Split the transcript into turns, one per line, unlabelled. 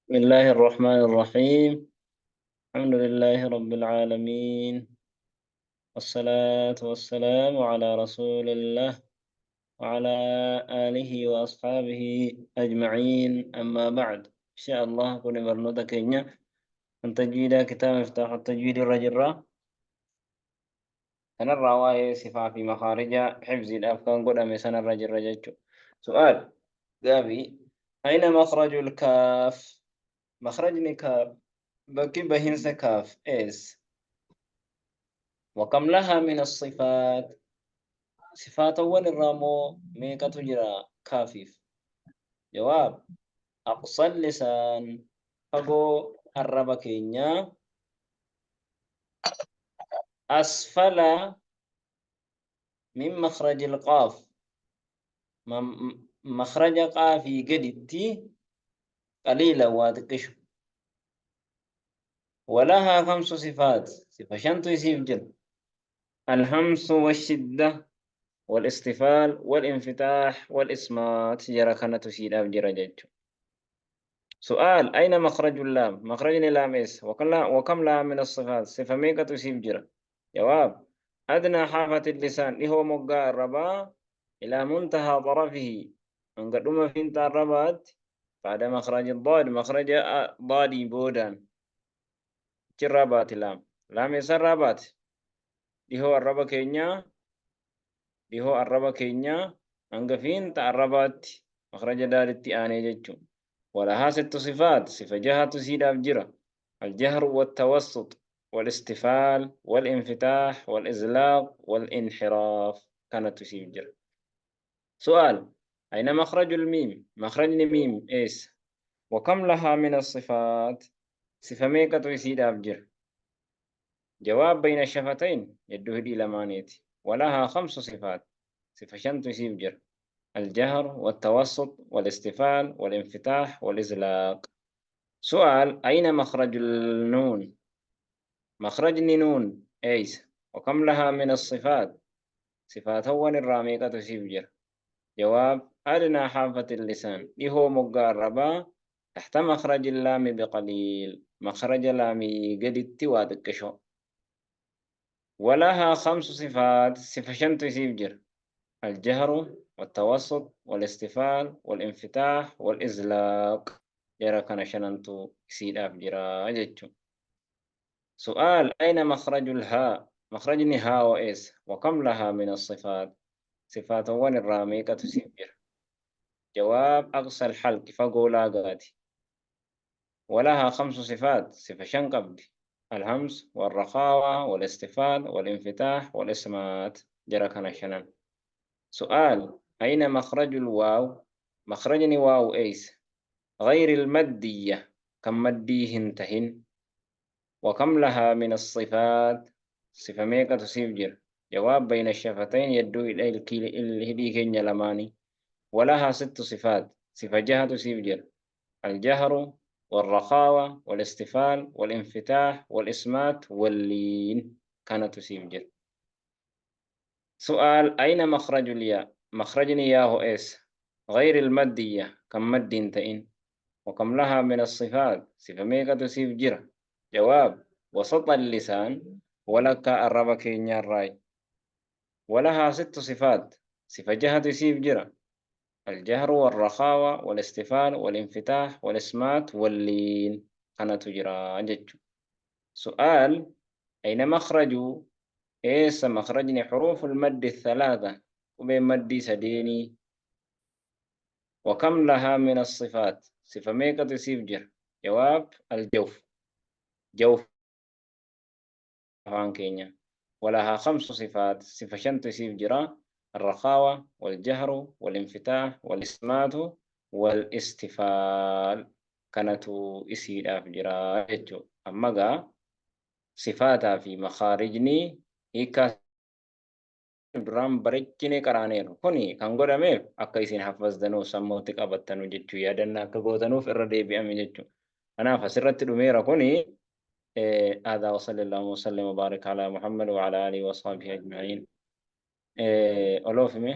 بسم الله الرحمن الرحيم. الحمد لله رب العالمين، والصلاة والسلام على رسول الله وعلى آله وأصحابه أجمعين، أما بعد. إن شاء الله كن برنودا كينيا أن تجويد كتاب مفتاح التجويد الرجرة. أنا الرواية صفة في مخارج حفظ الأفكار قد أمسان الرجل رجل. سؤال قابي: أين مخرج الكاف؟ مخرج كاف بكي بهنس كاف إيس، وكم لها من الصفات؟ صفات أول الرامو ميكا تجرى كافيف. جواب: أقصى اللسان فقو الربا كينيا، أسفل من مخرج القاف، مخرج قافي قدتي قليلا واتقش. ولها 5 صفات، صفة شنط يسيف جل: الهمس والشدة والاستفال والانفتاح والإسمات. جرى كانت تسيد أبجر جج. سؤال: أين مخرج اللام؟ مخرج اللام إس، وكم لها من الصفات؟ صفة ميكا تسيب جرى. جواب: أدنى حافة اللسان اللي هو مقا الربا إلى منتهى طرفه، من قدوم فين الربات بعد مخرج الضاد، مخرج ضادي بودان جرابات لام. لام إس الربات اللي هو الربا كينيا، اللي هو الربا كينيا أنقفين الربات مخرج دال التئاني جتشو. ولها 6 صفات، صفة جهة تزيد أبجرة: الجهر والتوسط والاستفال والانفتاح والإزلاق والانحراف. كانت تسيب جرة. سؤال: أين مخرج الميم؟ مخرج الميم إيس، وكم لها من الصفات؟ صفة ميكة تسيد أبجرة. جواب: بين الشفتين يده إلى مانيتي، ولها 5 صفات، صفة شن تسيب جرة: الجهر والتوسط والاستفال والانفتاح والإزلاق. سؤال: أين مخرج النون؟ مخرج النون إيس، وكم لها من الصفات؟ صفات أول الراميقة تسيبجر. جواب: أدنى حافة اللسان هو مقاربة تحت مخرج اللام بقليل، مخرج لامي قد التواد الكشو. ولها 5 صفات، صفة شن تسيبجر: الجهر والتوسط والاستفال والانفتاح والإزلاق. جرى كان شننتو سيد أفجرا جتشو. سؤال: أين مخرج الهاء؟ مخرج الهاء وإس، وكم لها من الصفات؟ صفات ون الراميقة تسيبر. جواب: أقصى الحلق فقولا قاتي. ولها 5 صفات، صفة شنقبد: الهمس والرخاوة والاستفال والانفتاح والإسمات. جرى كان شنن. سؤال: أين مخرج الواو؟ مخرج واو إيس غير المادية، كم مديه تهن، وكم لها من الصفات؟ صفة ميكا تسيفجر. جواب: بين الشفتين يدو إلى الهدي كينيا لماني. ولها 6 صفات، صفة جهة تسيفجر: الجهر والرخاوة والاستفال والانفتاح والإسمات واللين. كانت تسيفجر. سؤال: أين مخرج الياء؟ مخرج ياء إس غير المادية، كم مد تئن، وكم لها من الصفات؟ صفة ميكا تسيفجر. جواب: وسط اللسان ولك الربا كينيا الراي. ولها 6 صفات، صفة جهة سيف جرى: الجهر والرخاوة والاستفال والانفتاح والإسمات واللين. كانت تجرى جج. سؤال: أين مخرج إيس؟ مخرجني حروف المد الثلاثة وبين مدي سديني، وكم لها من الصفات؟ صفة ميكة سيف جرى. جواب: الجوف، جوف أفان كينيا. ولها 5 صفات، صفة شن تسيف جرا: الرخاوة والجهر والانفتاح والإسمات والاستفال. كانت إسيد أف جرا جتو. أما صفاتها في مخارجني إيكا duraan bareechinee qaraaneeru kuni kan godhameef akka isin hafazdanuu sammootti qabattanuu jechuu yaadannaa akka gootanuuf irra deebi'ame jechuu. Kanaaf asirratti dhumeera kuni. هذا وصلى الله وسلم وبارك على محمد وعلى آله وصحبه أجمعين. أولوفمه